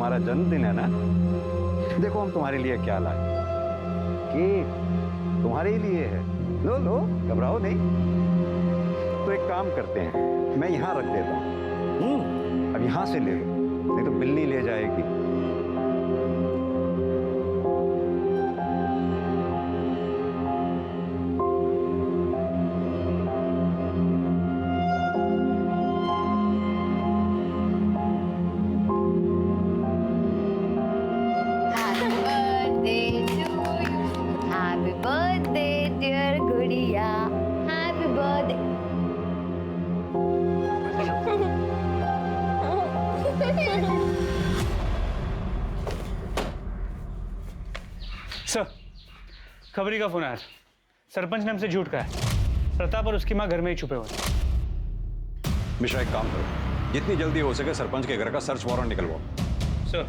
तुम्हारा जन्मदिन है ना, देखो हम तुम्हारे लिए क्या लाए। केक तुम्हारे ही लिए है, लो लो, घबराओ नहीं। तो एक काम करते हैं, मैं यहाँ रख देता हूँ, अब यहाँ से ले लो, नहीं तो बिल्ली ले जाएगी। Happy birthday, dear गुड़िया, happy birthday. सर, खबरी का फोन आया। सरपंच ने हमसे झूठ कहा है। प्रताप और उसकी माँ घर में ही छुपे हुए हैं। मिश्रा, एक काम करो, जितनी जल्दी हो सके सरपंच के घर का सर्च वारंट निकलवाओ। सर,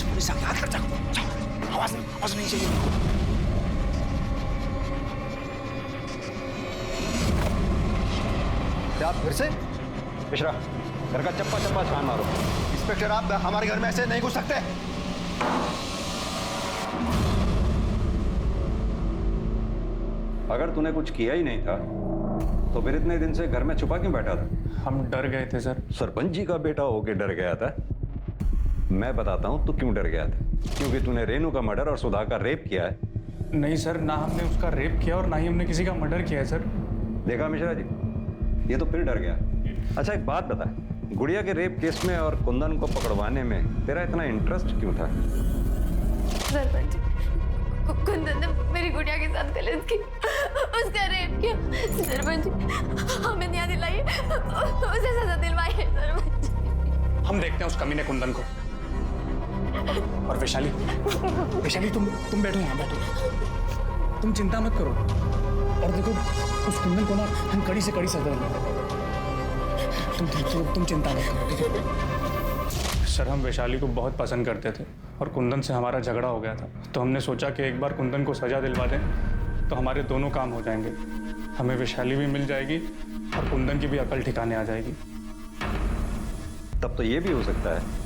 पुलिस आके हाथ कर जाओ, आवाज नहीं चाहिए। आप फिर से? मिश्रा, घर का चप्पा चप्पा छान मारो। इंस्पेक्टर, आप हमारे घर में ऐसे नहीं घुस सकते। अगर तूने कुछ किया ही नहीं था तो फिर इतने दिन से घर में छुपा क्यों बैठा था? हम डर गए थे सर। सरपंच जी का बेटा होके डर गया था? मैं बताता हूं तू क्यों डर गया था। क्योंकि तूने रेनू का मर्डर और सुधा का रेप किया है। नहीं सर, ना हमने उसका रेप किया और ना ही हमने किसी का मर्डर किया है सर। देखा मिश्रा जी, ये तो फिर डर गया। अच्छा एक बात बता, गुड़िया के रेप केस में और कुंदन को पकड़वाने में तेरा इतना इंटरेस्ट क्यों था? सरपंच, कुंदन ने मेरी गुड़िया के साथ गलत की, उसका रेप किया। सरपंच, हमें न्याय दिलाइए, उसे सजा दिलवाइए सरपंच। हम देखते हैं उस कमीने कुंदन को। और वैशाली, तुम बैठो यहाँ, बैठो, तुम चिंता मत करो। और देखो, उस कुंदन को ना हम कड़ी से कड़ी सजा देंगे। तुम चिंता मत करो, ठीक है? सर, हम वैशाली को बहुत पसंद करते थे और कुंदन से हमारा झगड़ा हो गया था, तो हमने सोचा कि एक बार कुंदन को सजा दिलवा दें तो हमारे दोनों काम हो जाएंगे। हमें वैशाली भी मिल जाएगी और कुंदन की भी अकल ठिकाने आ जाएगी। तब तो ये भी हो सकता है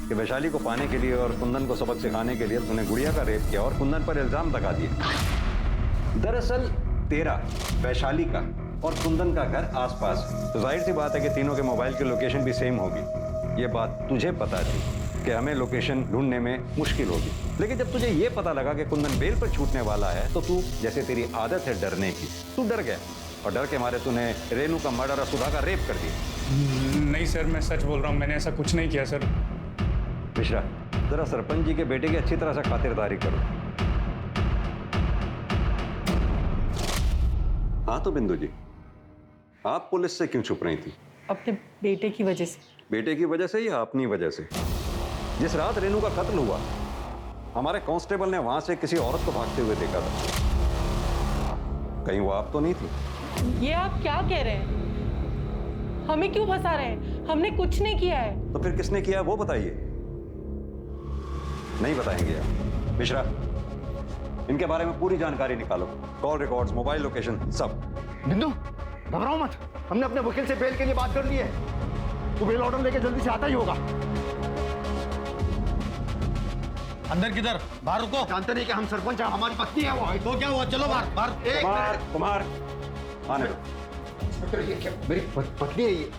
कि वैशाली को पाने के लिए और कुंदन को सबक सिखाने के लिए तूने गुड़िया का रेप किया और कुंदन पर इल्जाम लगा दिए। दरअसल तेरा, वैशाली का और कुंदन का घर आसपास, तो जाहिर सी बात है कि तीनों के मोबाइल की लोकेशन भी सेम होगी। ये बात तुझे पता थी कि हमें लोकेशन ढूंढने में मुश्किल होगी, लेकिन जब तुझे ये पता लगा कि कुंदन बेल पर छूटने वाला है तो तू, जैसे तेरी आदत है डरने की, तू डर गया और डर के मारे तूने रेनू का मर्डर और सुधा का रेप कर दिया। नहीं सर, मैं सच बोल रहा हूँ, मैंने ऐसा कुछ नहीं किया सर। मिश्रा, जरा सरपंच जी के बेटे की अच्छी तरह से खातिरदारी करो। हाँ तो बिंदु जी, आप पुलिस से क्यों छुप रही थी? अपने बेटे की वजह से। बेटे की वजह से या अपनी वजह से? जिस रात रेनू का कत्ल हुआ, हमारे कांस्टेबल ने वहां से किसी औरत को भागते हुए देखा था। कहीं वो आप तो नहीं थी? ये आप क्या कह रहे हैं? हमें क्यों फंसा रहे हैं? हमने कुछ नहीं किया है। तो फिर किसने किया वो बताइए। नहीं बताएंगे आप? मिश्रा, इनके बारे में पूरी जानकारी निकालो, कॉल रिकॉर्ड्स, मोबाइल लोकेशन, सब। बिंदु, घबराओ मत, हमने अपने वकील से बेल के लिए बात कर ली है। वो बेल ऑर्डर लेके जल्दी से आता ही होगा। अंदर किधर? बाहर रुको। जानते नहीं कि हम सरपंच हैं, हमारी पत्नी है वो। तो क्या हुआ? चलो बाहर बाहर। कुमार, आने दो। मेरी पत्नी है ये।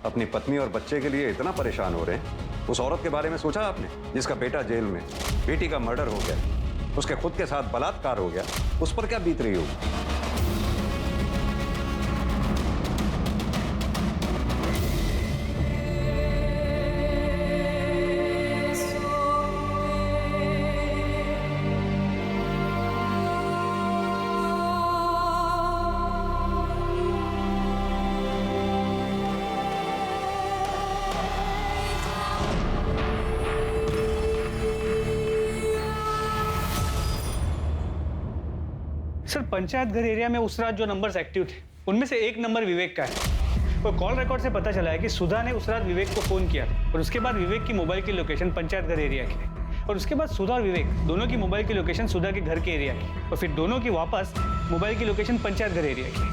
अपनी पत्नी और बच्चे के लिए इतना परेशान हो रहे हैं? उस औरत के बारे में सोचा आपने जिसका बेटा जेल में, बेटी का मर्डर हो गया, उसके खुद के साथ बलात्कार हो गया, उस पर क्या बीत रही होगी? सर, पंचायत घर एरिया में उस रात जो नंबर्स एक्टिव थे उनमें से एक नंबर विवेक का है। और कॉल रिकॉर्ड से पता चला है कि सुधा ने उस रात विवेक को फोन किया था और उसके बाद विवेक की मोबाइल की लोकेशन पंचायत घर एरिया की है और उसके बाद सुधा और विवेक दोनों की मोबाइल की लोकेशन सुधा के घर के एरिया की और फिर दोनों की वापस मोबाइल की लोकेशन पंचायत घर एरिया की।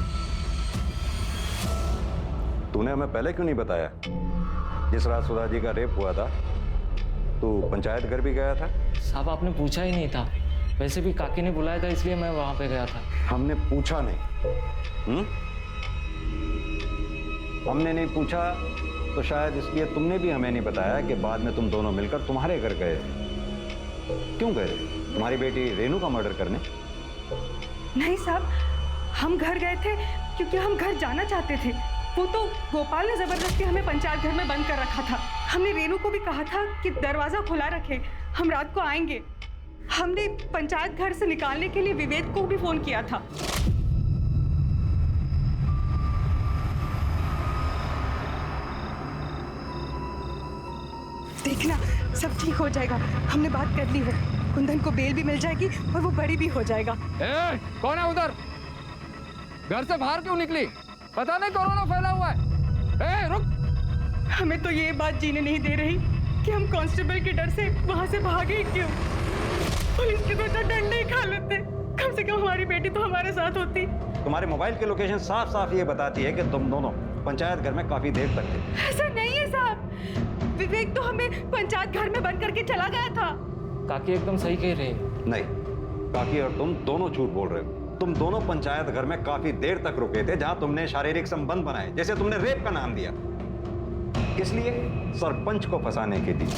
तूने हमें पहले क्यों नहीं बताया? जिस रात सुधा जी का रेप हुआ था तू पंचायत घर भी गया था। साहब आपने पूछा ही नहीं था, वैसे भी काकी ने बुलाया था इसलिए मैं वहां पे गया था। हमने पूछा नहीं। हमने नहीं पूछा तो शायद इसलिए तुमने भी हमें नहीं बताया कि बाद में तुम दोनों मिलकर तुम्हारे घर गए। क्यों गए? तुम्हारी बेटी रेनू का मर्डर करने? नहीं साहब, हम घर गए थे क्योंकि हम घर जाना चाहते थे। वो तो गोपाल ने जबरदस्ती हमें पंचायत घर में बंद कर रखा था। हमने रेनू को भी कहा था कि दरवाजा खुला रखे, हम रात को आएंगे। हमने पंचायत घर से निकालने के लिए विवेक को भी फोन किया था। देखना सब ठीक हो जाएगा, हमने बात कर ली है। कुंदन को बेल भी मिल जाएगी और वो बड़ी भी हो जाएगा। कौन है उधर? घर से बाहर क्यों निकली? पता नहीं कोरोना फैला हुआ है। रुक! हमें तो ये बात जीने नहीं दे रही कि हम कांस्टेबल के डर से वहां से भागे ही क्यों। पुलिस के तो डंडे ही खा लेते, कम से कम हमारी बेटी तो हमारे साथ होती। तुम्हारे मोबाइल की लोकेशन साफ साफ ये बताती है कि तुम दोनों पंचायत घर में काफी देर तक थे। ऐसा नहीं है साहब, विवेक तो हमें पंचायत घर में बंद करके चला गया था। काकी एकदम सही कह रहे हैं। नहीं, काकी और तुम दोनों झूठ बोल रहे हो। तुम दोनों पंचायत घर में काफी देर तक रुके थे जहां तुमने शारीरिक संबंध बनाए, जैसे तुमने रेप का नाम दिया। किस लिए? सरपंच को फंसाने के लिए,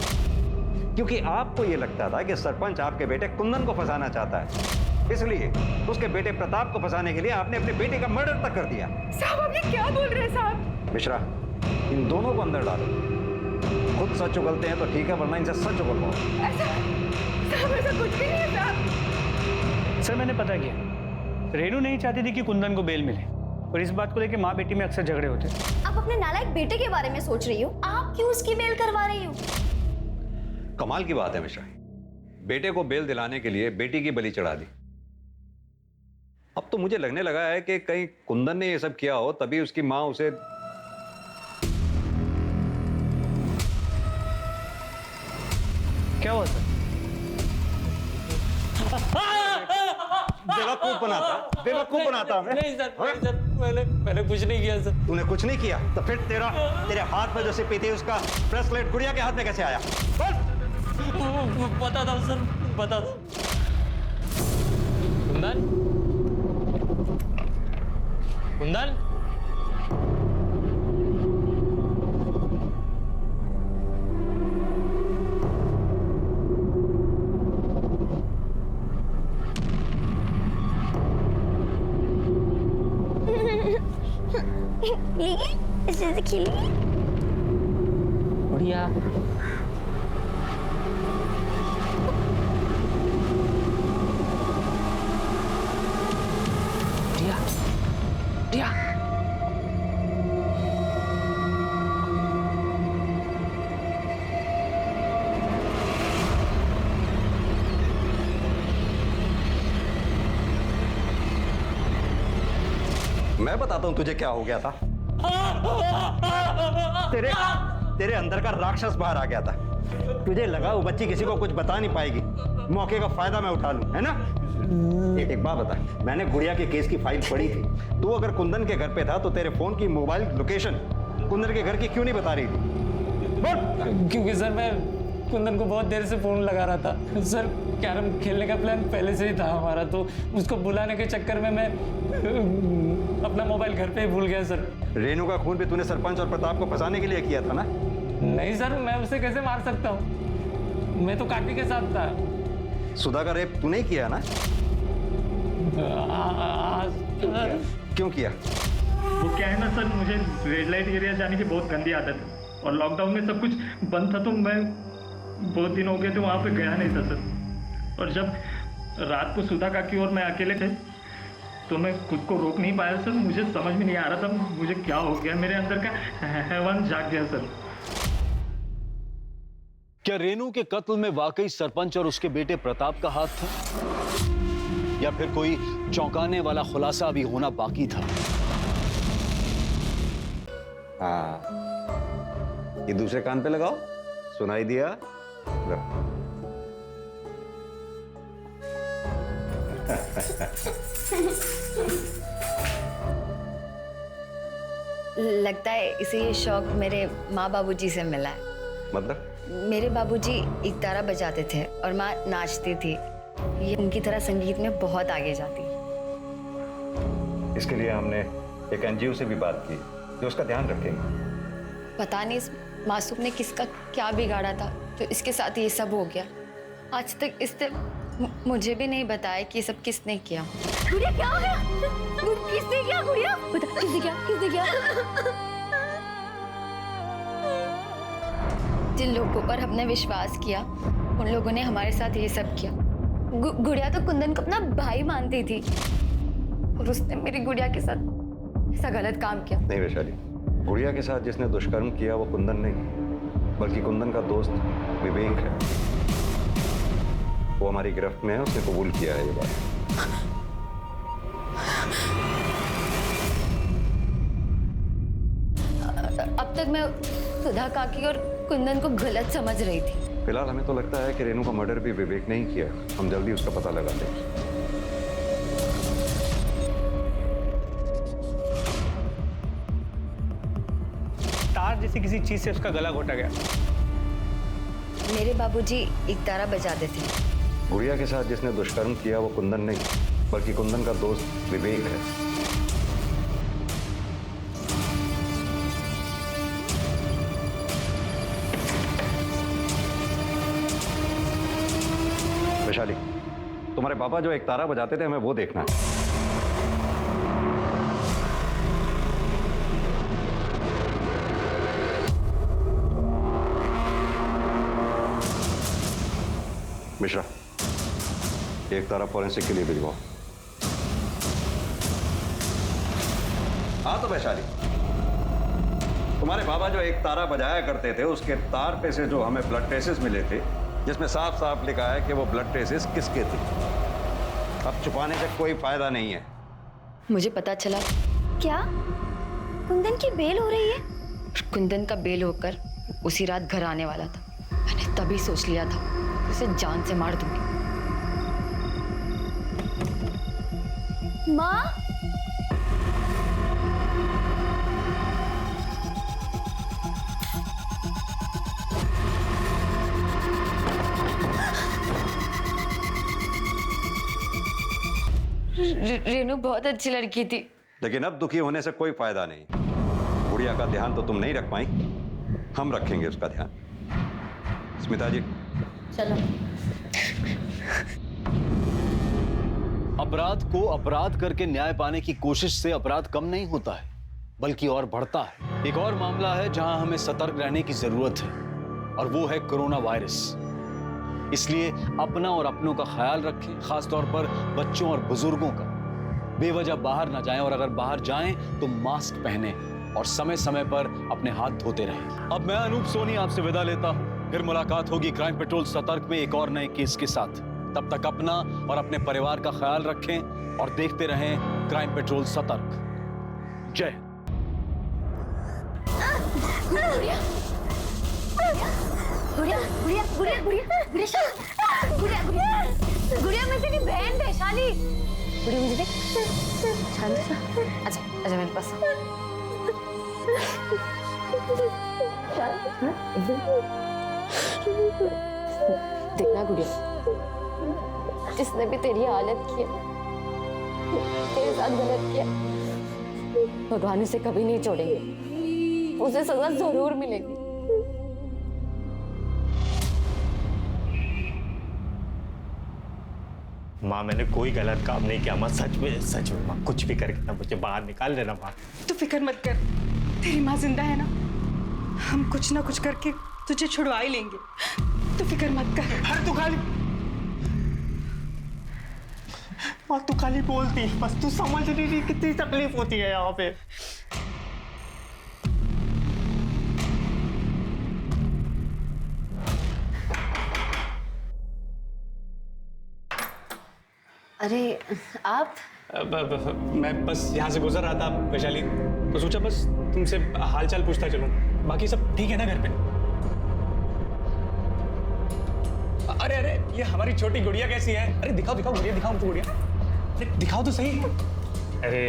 क्योंकि आपको यह लगता था कि सरपंच आपके बेटे कुंदन को फंसाना चाहता है, इसलिए उसके बेटे प्रताप को फंसाने के लिए आपने अपने बेटे का मर्डर तक कर दिया। साहब आप ये क्या बोल रहे हैं साहब? मिश्रा, इन दोनों को अंदर डालो। खुद सच उगलते हैं तो ठीक है, वरना इनसे सच उगलवाओ। साहब ऐसा कुछ भी नहीं है साहब। सर मैंने पता किया, रेनू नहीं चाहती थी कि कुंदन को बेल मिले और इस बात को लेकर माँ बेटी में अक्सर झगड़े होते। आप अपने नालायक बेटे के बारे में सोच रही हो, आप क्यों उसकी बेल करवा रही हो? कमाल की बात है मिश्रा, बेटे को बेल दिलाने के लिए बेटी की बलि चढ़ा दी। अब तो मुझे लगने लगा है कि कहीं कुंदन ने ये सब किया हो, तभी उसकी माँ उसे। क्या हुआ सर? बेवकूफ बनाता, बेवकूफ बनाता मैं। नहीं सर, मैंने कुछ नहीं किया सर। तूने कुछ नहीं किया तो फिर तेरे हाथ में जो सिपी थी उसका ब्रेसलेट गुड़िया के हाथ में कैसे आया? पता था सर, पता था। कुंदन, कुंदन, इसे खिली बढ़िया। बढ़िया, बढ़िया। मैं बताता हूं तुझे क्या हो गया था। तेरे अंदर का राक्षस बाहर आ गया था। तुझे लगा वो बच्ची किसी को कुछ बता नहीं पाएगी, मौके का फायदा मैं उठा लूं, है ना? एक बात बता, मैंने गुड़िया के केस की फाइल पढ़ी थी। तू अगर कुंदन के घर पे था तो तेरे फोन की मोबाइल लोकेशन कुंदन के घर की क्यों नहीं बता रही थी? बोल। क्योंकि सर मैं कुंदन को बहुत देर से फोन लगा रहा था सर। कैरम खेलने का प्लान पहले से ही था हमारा, तो उसको बुलाने के चक्कर में मैं अपना मोबाइल घर पे ही भूल गया सर। रेनू का खून भी तूने सरपंच और प्रताप को फंसाने के लिए किया था ना? नहीं सर, मैं उसे कैसे मार सकता हूँ? मैं तो काकी के साथ था। सुधा का रेप तूने ही किया ना? क्यों किया? वो क्या है ना सर, मुझे रेड लाइट एरिया जाने की बहुत गंदी आदत है और लॉकडाउन में सब कुछ बंद था, तो मैं बहुत दिन हो गए थे वहाँ पे गया नहीं था सर। और जब रात को सुधा काकी और मैं अकेले थे तो मैं खुद को रोक नहीं पाया सर। मुझे समझ में नहीं आ रहा था मुझे क्या हो गया, मेरे अंदर का हैवान जाग गया सर। क्या रेनू के कत्ल में वाकई सरपंच और उसके बेटे प्रताप का हाथ था, या फिर कोई चौंकाने वाला खुलासा अभी होना बाकी था? हाँ, ये दूसरे कान पे लगाओ, सुनाई दिया? लो। लगता है इसे ये शौक मेरे माँ बाबूजी से मिला है। मतलब? मेरे बाबूजी एक तारा बजाते थे और माँ नाचती थी। ये उनकी तरह संगीत में बहुत आगे जाती। इसके लिए हमने एक एनजीओ से भी बात की जो उसका ध्यान रखेंगे। पता नहीं इस मासूम ने किसका क्या बिगाड़ा था जो इसके साथ ये सब हो गया। आज तक इसने मुझे भी नहीं बताया कि ये सब किसने किया। गुड़िया क्या हो गया? किसने किया गुड़िया? बता किसने किया? किसने किया? जिन लोगों पर हमने विश्वास किया उन लोगों ने हमारे साथ ये सब किया। गुड़िया तो कुंदन को अपना भाई मानती थी और उसने मेरी गुड़िया के साथ ऐसा गलत काम किया। नहीं वैशाली, गुड़िया के साथ जिसने दुष्कर्म किया वो कुंदन नहीं, बल्कि कुंदन का दोस्त विवेक है। वो हमारी गिरफ्त में है, उसने कबूल किया है ये बात। अब तक मैं सुधा काकी और कुंदन को गलत समझ रही थी। फिलहाल हमें तो लगता है कि रेनू का मर्डर भी विवेक ने ही किया। हम जल्दी उसका पता लगा लेंगे। तार जैसी किसी चीज से उसका गला घोटा गया। मेरे बाबूजी एक तारा बजाते थे। गुड़िया के साथ जिसने दुष्कर्म किया वो कुंदन नहीं, बल्कि कुंदन का दोस्त विवेक है। वैशाली, तुम्हारे पापा जो एक तारा बजाते थे हमें वो देखना है। मिश्रा, एक तारा फॉरेंसिक के लिए भिजवाओ। हाँ तो वैशाली, तुम्हारे बाबा जो एक तारा बजाया करते थे उसके तार पे से जो हमें ब्लड ट्रेसेस मिले थे, जिसमें साफ साफ लिखा है कि वो ब्लड ट्रेसेस किसके थे। अब छुपाने से कोई फायदा नहीं है। मुझे पता चला। क्या कुंदन की बेल हो रही है? कुंदन का बेल होकर उसी रात घर आने वाला था। मैंने तभी सोच लिया था उसे जान से मार दूंगी। माँ, रेनू बहुत अच्छी लड़की थी। लेकिन अब दुखी होने से कोई फायदा नहीं। गुड़िया का ध्यान तो तुम नहीं रख पाई, हम रखेंगे उसका ध्यान। स्मिता जी चलो। अपराध को अपराध करके न्याय पाने की कोशिश से अपराध कम नहीं होता है, बल्कि और बढ़ता है। एक और मामला है जहां हमें सतर्क रहने की जरूरत है, और वो है कोरोना वायरस। इसलिए अपना और अपनों का ख्याल रखें, खासतौर पर बच्चों और बुजुर्गों का। बेवजह बाहर ना जाएं, और अगर बाहर जाएं तो मास्क पहने और समय समय पर अपने हाथ धोते रहें। अब मैं अनूप सोनी आपसे विदा लेता हूं। फिर मुलाकात होगी क्राइम पेट्रोल सतर्क में एक और नए केस के साथ। तब तक अपना और अपने परिवार का ख्याल रखें और देखते रहें क्राइम पेट्रोल सतर्क। जय। गुड़िया, गुड़िया, गुड़िया, गुड़िया, गुड़िया, गुड़िया, गुड़िया, गुड़िया मैं तेरी बहन वैशाली। गुड़िया मुझे देख, शांत सा। अच्छा, अच्छा मेरे पास। देखना गुड़िया, जिसने भी तेरी हालत की है, तेरे साथ गलत किया, भगवान उसे कभी नहीं छोड़ेंगे। उसे सजा जरूर मिलेगी। माँ मैंने कोई गलत काम नहीं किया माँ, सच में माँ, कुछ भी करके ना मुझे बाहर निकाल देना माँ। तू फिक्र मत कर, तेरी माँ जिंदा है ना, हम कुछ ना कुछ करके तुझे छुड़वा ही लेंगे। तू फिक्र मत कर। अरे तू खाली माँ, तू खाली बोलती, बस तू समझ नहीं रही कितनी तकलीफ होती है यहाँ पे। अरे आप? मैं बस यहाँ से गुजर रहा था वैशाली, तो सोचा बस तुमसे हालचाल पूछता चलूं। बाकी सब ठीक है ना घर पे? अरे अरे ये हमारी छोटी गुड़िया कैसी है? अरे दिखाओ दिखाओ गुड़िया, दिखाओ हमको गुड़िया, अरे दिखाओ तो सही। अरे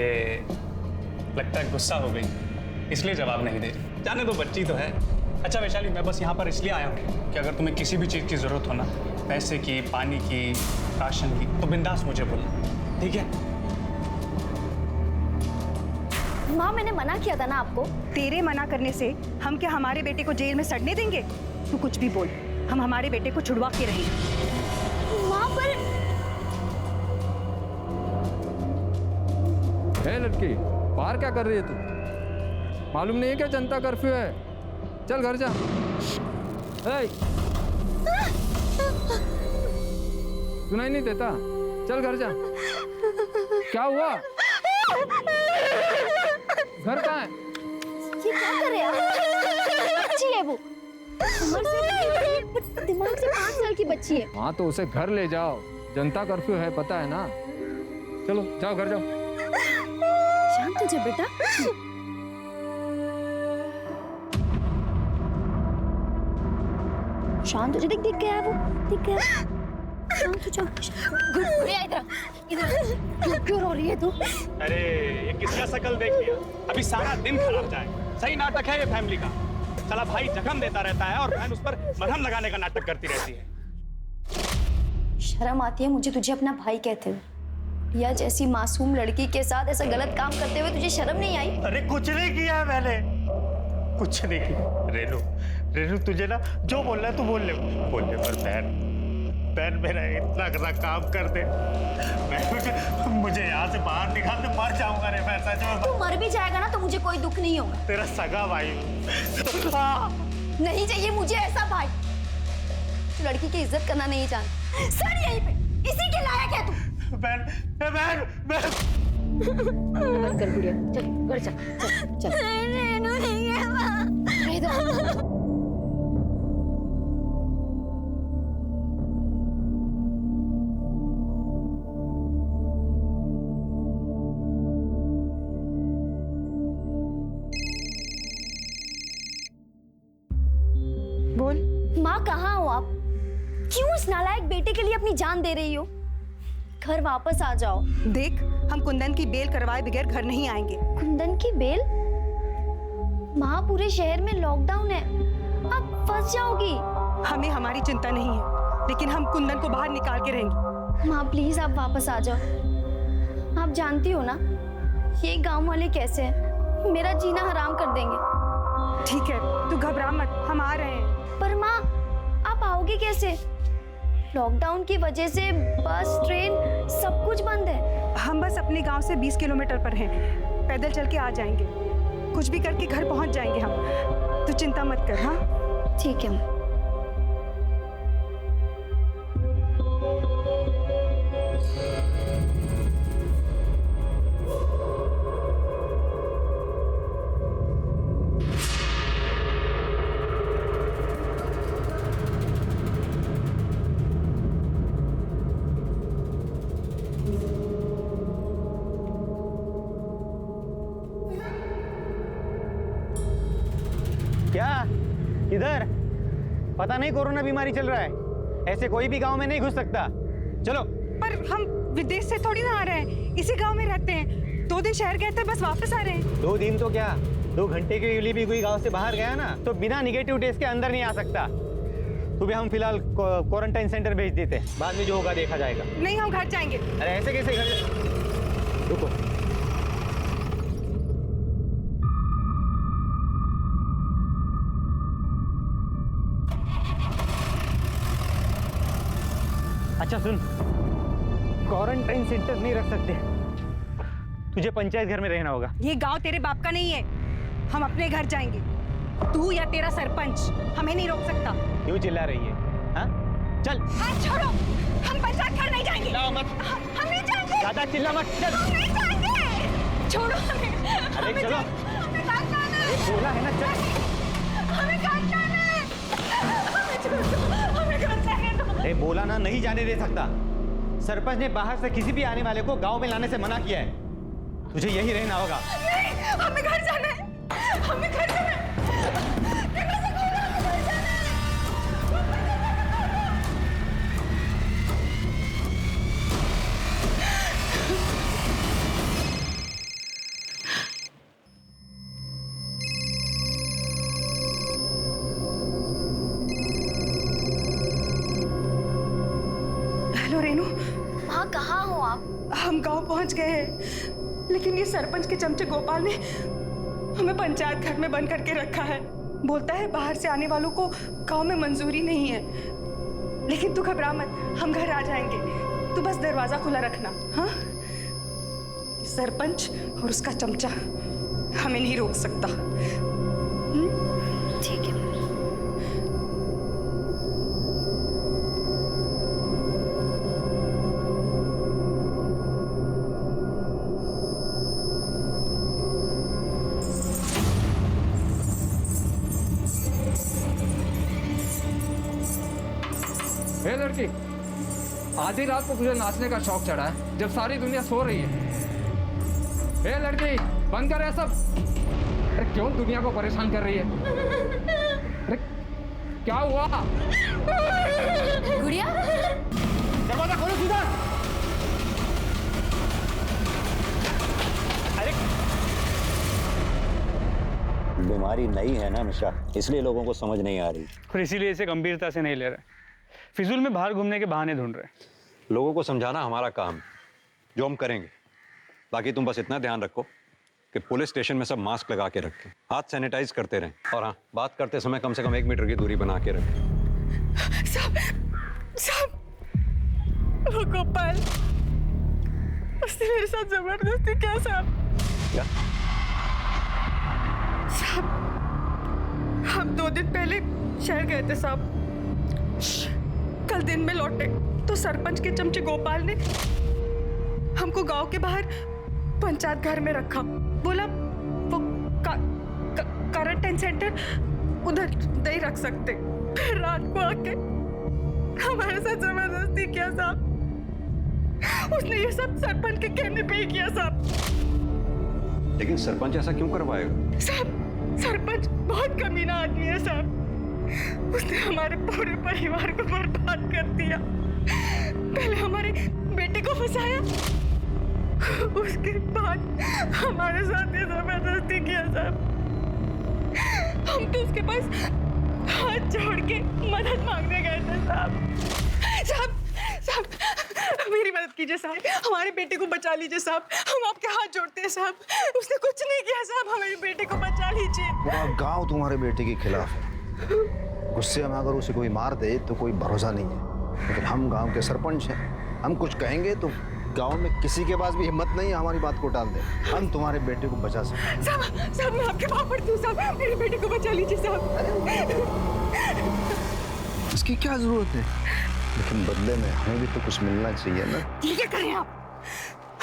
लगता है गुस्सा हो गई, इसलिए जवाब नहीं दे रही। जाने दो, बच्ची तो है। अच्छा वैशाली, मैं बस यहाँ पर इसलिए आया हूँ कि अगर तुम्हें किसी भी चीज़ की ज़रूरत हो ना, पैसे की, पानी की, राशन की, तो बिंदास मुझे बोलना, ठीक है? माँ मैंने मना किया था ना आपको। तेरे मना करने से हम क्या हमारे बेटे को जेल में सड़ने देंगे? तू कुछ भी बोल, हम हमारे बेटे को छुड़वा के रहेंगे। माँ पर है लड़की, बाहर क्या कर रही है तू? मालूम नहीं है क्या जनता कर्फ्यू है? चल घर जा। सुनाई नहीं देता? चल घर जा। क्या हुआ? घर कहाँ है? ये क्या कर रहे हैं आप? बच्ची है वो, उम्र से दिमाग से 5 साल की बच्ची है। हाँ तो उसे घर ले जाओ, जनता कर्फ्यू है, पता है ना? चलो जाओ घर जाओ। शांत हो जा बेटा। शांत हो जा, दिख गया वो, दिख गया। शांत हो जा। गुड़िया इधर क्यों रो रही है तू? अरे ये किसका शकल देख लिया? अभी सारा दिन खराब जाए। सही नाटक है ये फैमिली का। साला भाई जख्म देता रहता है और बहन उस पर मरहम लगाने का नाटक करती रहती है। शर्म आती है मुझे तुझे अपना भाई कहते हुए, या जैसी मासूम लड़की के साथ ऐसा गलत काम करते हुए तुझे शर्म नहीं आई? अरे कुछ नहीं किया है मैंने, कुछ नहीं किया। रेनू, रेनू तुझे ना जो बोलना है तू बोल ले पर बहन मेरा इतना बड़ा काम कर दे, मुझे यहाँ से बाहर निकाल दे, मर जाऊंगा रे मैं सच में। तू मर भी जाएगा ना तो मुझे कोई दुख नहीं होगा। तेरा सगा भाई नहीं चाहिए मुझे ऐसा भाई। तू लड़की की इज्जत करना नहीं जानता। सर यहीं पे, इसी के लायक है तू। बहन बंद कर गुड़िया, चल घर चल। रेनू नहीं है वहाँ। बोल। माँ कहाँ हो आप? क्यों इस नालायक बेटे के लिए अपनी जान दे रही हो? घर वापस आ जाओ। देख, हम कुंदन की बेल करवाए बगैर घर नहीं आएंगे। कुंदन की बेल? माँ पूरे शहर में लॉकडाउन है, आप फंस जाओगी। हमें हमारी चिंता नहीं है, लेकिन हम कुंदन को बाहर निकाल के रहेंगे। माँ प्लीज आप वापस आ जाओ। आप जानती हो ना ये गांव वाले कैसे हैं, मेरा जीना हराम कर देंगे। ठीक है, तू घबरा मत, हम आ रहे हैं। पर माँ आप आओगे कैसे? लॉकडाउन की वजह से बस, ट्रेन सब कुछ बंद है। हम बस अपने गांव से 20 किलोमीटर पर हैं, पैदल चल के आ जाएंगे। कुछ भी करके घर पहुंच जाएंगे हम, तू चिंता मत कर। हाँ ठीक है। क्या इधर पता नहीं कोरोना बीमारी चल रहा है, ऐसे कोई भी गांव में नहीं घुस सकता। चलो। पर हम विदेश से थोड़ी ना आ रहे हैं, इसी गांव में रहते हैं। 2 दिन शहर गए थे, बस वापस आ रहे हैं। 2 दिन तो क्या, 2 घंटे के लिए भी कोई गांव से बाहर गया ना तो बिना निगेटिव टेस्ट के अंदर नहीं आ सकता। सुबह हम फिलहाल क्वारंटाइन सेंटर भेज देते हैं, बाद में जो होगा देखा जाएगा। नहीं, हम घर जाएंगे। अरे ऐसे कैसे घर? रुको। अच्छा सुन, क्वारंटाइन सेंटर नहीं रख सकते, तुझे पंचायत घर में रहना होगा। ये गांव तेरे बाप का नहीं है, हम अपने घर जाएंगे। तू या तेरा सरपंच हमें नहीं रोक सकता। क्यों चिल्ला रही है? हाँ? चल। हाथ छोड़ो, हम पंचायत घर नहीं जाएंगे। हम नहीं जाएंगे। ज्यादा चिल्ला मत, चल। हम नहीं जाएंगे। छोड़ो हमें। अरे चलो। हमें घर जाना है। बोला है ना, चल। हमें घर जाना है। हमें छोड़ो, हमें घर जाने दो। अरे बोला ना, नहीं जाने दे सकता। सरपंच ने बाहर से किसी भी आने वाले को गांव में लाने से मना किया है। तुझे यही रहना होगा। नहीं, हमें घर जाने रेनू, माँ कहाँ हो आप? हम गांव पहुंच गए हैं, लेकिन ये सरपंच के चमचे गोपाल ने हमें पंचायत घर में बंद करके रखा है। बोलता है बाहर से आने वालों को गांव में मंजूरी नहीं है। लेकिन तू घबरा मत, हम घर आ जाएंगे, तू बस दरवाजा खुला रखना। हाँ, सरपंच और उसका चमचा हमें नहीं रोक सकता। ठीक है। हे लड़की, आधी रात को तुझे नाचने का शौक चढ़ा है जब सारी दुनिया सो रही है। हे लड़की, बंद कर ये सब। अरे क्यों दुनिया को परेशान कर रही है? अरे क्या हुआ? गुड़िया, दरवाजा खोलो सीधा। अरे बीमारी नई है ना मिश्रा, इसलिए लोगों को समझ नहीं आ रही। और इसीलिए इसे गंभीरता से नहीं ले रहे, फिजूल में बाहर घूमने के बहाने ढूंढ रहे। लोगों को समझाना हमारा काम, जो हम करेंगे। बाकी तुम बस इतना ध्यान रखो कि पुलिस स्टेशन में सब मास्क लगा के रखें, हाथ सैनिटाइज करते रहें, और हाँ, बात करते समय कम से कम 1 मीटर की दूरी बना के रखें। साहब, वो गोपाल, उसने मेरे साथ जबरदस्ती किया साहब। क्या? साहब, हम 2 दिन पहले शहर गए थे साहब। कल दिन में लौटे तो सरपंच के चमचे गोपाल ने हमको गांव के बाहर पंचायत घर में रखा। बोला वो क्वारंटाइन सेंटर उधर नहीं रख सकते। फिर रात को आके हमारे साथ जबरदस्ती किया साहब। उसने ये सब सरपंच के कहने पे ही किया साहब। लेकिन सरपंच ऐसा क्यों करवाएगा? साहब, सरपंच बहुत कमीना आदमी है साहब। उसने हमारे पूरे परिवार को बर्बाद कर दिया। पहले हमारे बेटे को फंसाया, उसके बाद हमारे साथ ये जबरदस्ती किया साहब। हम तो उसके पास हाथ जोड़ के मदद मांगने गए थे साहब। साहब, साहब, मेरी मदद कीजिए साहब, हमारे बेटे को बचा लीजिए साहब। हम आपके हाथ जोड़ते हैं साहब। उसने कुछ नहीं किया साहब, हमारे बेटे को बचा लीजिए। पूरा गांव तुम्हारे बेटे के खिलाफ है। गुस्से में अगर उसे कोई मार दे तो कोई भरोसा नहीं है, लेकिन हम गांव के सरपंच हैं। हम कुछ कहेंगे तो गांव में किसी के पास भी हिम्मत नहीं है हमारी बात को टाल दे। हम तुम्हारे बेटे को बचा सकते। साहब, साहब, मैं आपके पाँव पड़ती हूँ साहब, मेरे बेटे को बचा लीजिए साहब। इसकी क्या जरूरत है? लेकिन बदले में हमें भी तो कुछ मिलना चाहिए ना। ये क्या कर रहे हैं आप?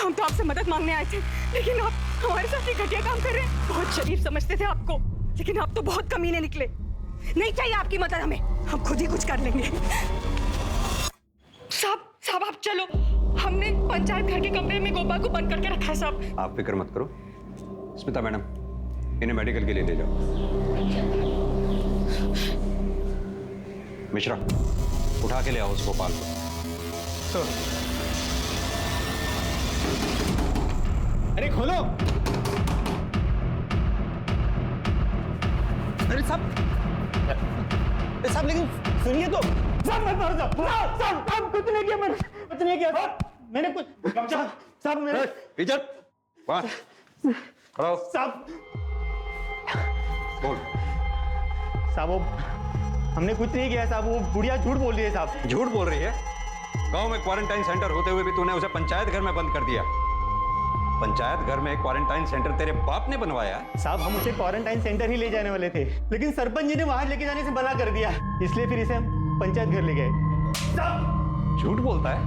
हम तो आपसे मदद मांगने आए थे, लेकिन आप हमारे साथ ये घटिया काम कर रहे हैं। बहुत शरीफ समझते थे आपको, लेकिन आप तो बहुत कमीने निकले। नहीं चाहिए आपकी मदद हमें, हम खुद ही कुछ कर लेंगे। साहब, साहब, आप चलो। हमने पंचायत घर के कमरे में गोपाल को बंद करके रखा है साहब। आप फिक्र मत करो। स्मिता मैडम, इन्हें मेडिकल के लिए ले जाओ। मिश्रा, उठा के ले आओ उस गोपाल को। अरे खोलो। अरे साहब, लेकिन सुनिए तो। साहब, मत मारो साहब। साहब, कुछ नहीं किया मैंने, कुछ नहीं किया मैंने कुछ। साहब, मैंने इधर वाह, खड़ा हो। साहब, बोल। साहब, वो हमने कुछ नहीं किया साहब। वो बुढ़िया झूठ बोल रही है साहब। झूठ बोल रही है? गांव में क्वारंटाइन सेंटर होते हुए भी तूने उसे पंचायत घर में बंद कर दिया। पंचायत घर में एक क्वारंटाइन सेंटर तेरे बाप ने बनवाया? साहब, हम उसे क्वारंटाइन सेंटर ही ले जाने वाले थे, लेकिन सरपंच जी ने वहां लेके जाने से मना कर दिया, इसलिए फिर इसे हम पंचायत घर ले गए। साहब, झूठ बोलता है?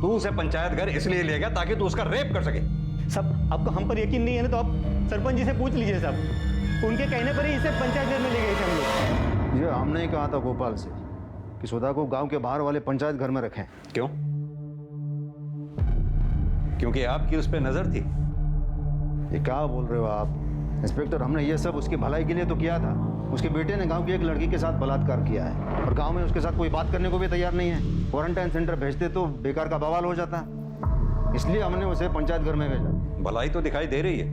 तू उसे पंचायत घर इसलिए ले गया ताकि तू उसका रेप कर सके? साहब, आपको हम पर यकीन नहीं है ना, तो आप सरपंच जी से पूछ लीजिए साहब। उनके कहने पर ही इसे पंचायत घर में ले गए थे हम लोग। ये हमने ही कहा था गोपाल से कि सुधा को गांव के बाहर वाले पंचायत घर में रखें। क्यों? क्योंकि आपकी उस पर नजर थी। ये क्या बोल रहे हो आप इंस्पेक्टर? हमने ये सब उसकी भलाई के लिए तो किया था। उसके बेटे ने गांव की एक लड़की के साथ बलात्कार किया है और गांव में उसके साथ कोई बात करने को भी तैयार नहीं है। क्वारंटाइन सेंटर भेजते तो बेकार का बवाल हो जाता, इसलिए हमने उसे पंचायत घर में भेजा। भलाई तो दिखाई दे रही है।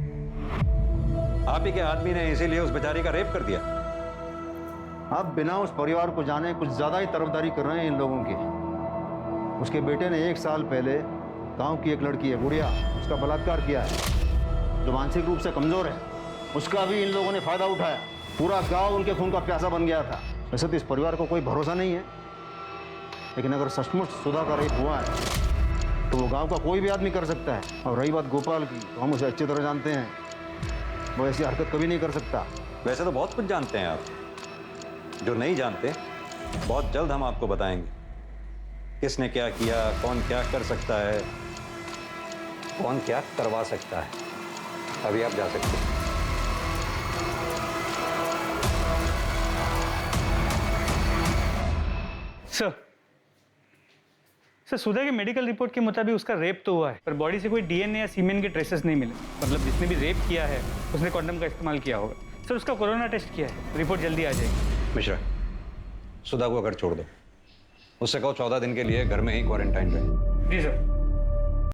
आप ही के आदमी ने इसीलिए उस बेचारी का रेप कर दिया। आप बिना उस परिवार को जाने कुछ ज्यादा ही तरफदारी कर रहे हैं इन लोगों की। उसके बेटे ने 1 साल पहले गांव की एक लड़की है गुड़िया, उसका बलात्कार किया है, जो मानसिक रूप से कमजोर है। उसका भी इन लोगों ने फायदा उठाया। पूरा गांव उनके खून का प्यासा बन गया था। वैसे तो इस परिवार को कोई भरोसा नहीं है, लेकिन अगर सचमुच सुधा का रेप हुआ है तो वो गांव का कोई भी आदमी कर सकता है। और रही बात गोपाल की, तो हम उसे अच्छी तरह जानते हैं, वो ऐसी हरकत कभी नहीं कर सकता। वैसे तो बहुत कुछ जानते हैं आप, जो नहीं जानते बहुत जल्द हम आपको बताएंगे। किसने क्या किया, कौन क्या कर सकता है, कौन क्या करवा सकता है। अभी आप जा सकते हैं। सर सुधा के मेडिकल रिपोर्ट के मुताबिक उसका रेप तो हुआ है, पर बॉडी से कोई डीएनए या सीमेन के ट्रेसेस नहीं मिले। मतलब जिसने भी रेप किया है उसने कॉन्डम का इस्तेमाल किया होगा। सर उसका कोरोना टेस्ट किया है, रिपोर्ट जल्दी आ जाएगी। मिश्रा, सुधा को घर छोड़ दो, उससे कहो 14 दिन के लिए घर में ही क्वारंटाइन रहे। जी सर।